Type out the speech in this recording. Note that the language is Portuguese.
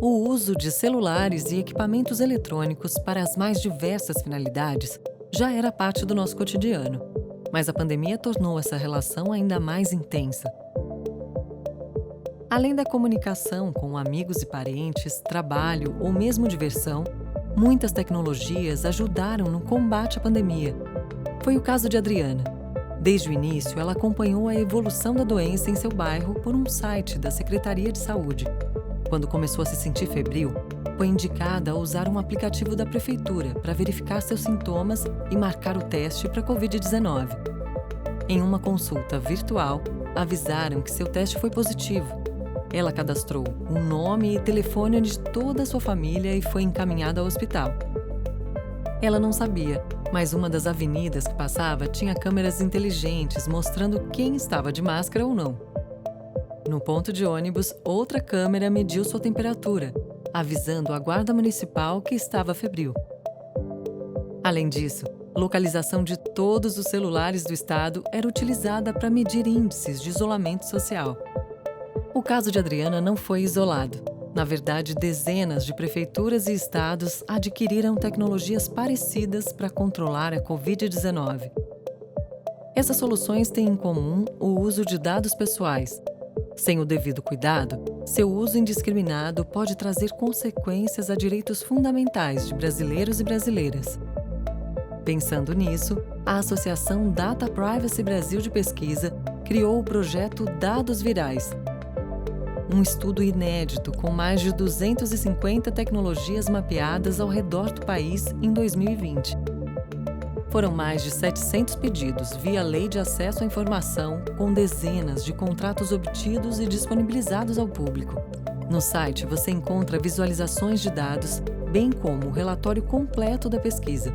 O uso de celulares e equipamentos eletrônicos para as mais diversas finalidades já era parte do nosso cotidiano, mas a pandemia tornou essa relação ainda mais intensa. Além da comunicação com amigos e parentes, trabalho ou mesmo diversão, muitas tecnologias ajudaram no combate à pandemia. Foi o caso de Adriana. Desde o início, ela acompanhou a evolução da doença em seu bairro por um site da Secretaria de Saúde. Quando começou a se sentir febril, foi indicada a usar um aplicativo da prefeitura para verificar seus sintomas e marcar o teste para a Covid-19. Em uma consulta virtual, avisaram que seu teste foi positivo. Ela cadastrou o nome e telefone de toda a sua família e foi encaminhada ao hospital. Ela não sabia, mas uma das avenidas que passava tinha câmeras inteligentes mostrando quem estava de máscara ou não. No ponto de ônibus, outra câmera mediu sua temperatura, avisando a guarda municipal que estava febril. Além disso, localização de todos os celulares do estado era utilizada para medir índices de isolamento social. O caso de Adriana não foi isolado. Na verdade, dezenas de prefeituras e estados adquiriram tecnologias parecidas para controlar a Covid-19. Essas soluções têm em comum o uso de dados pessoais. Sem o devido cuidado, seu uso indiscriminado pode trazer consequências a direitos fundamentais de brasileiros e brasileiras. Pensando nisso, a Associação Data Privacy Brasil de Pesquisa criou o projeto Dados Virais, um estudo inédito com mais de 250 tecnologias mapeadas ao redor do país em 2020. Foram mais de 700 pedidos via Lei de Acesso à Informação, com dezenas de contratos obtidos e disponibilizados ao público. No site você encontra visualizações de dados, bem como o relatório completo da pesquisa.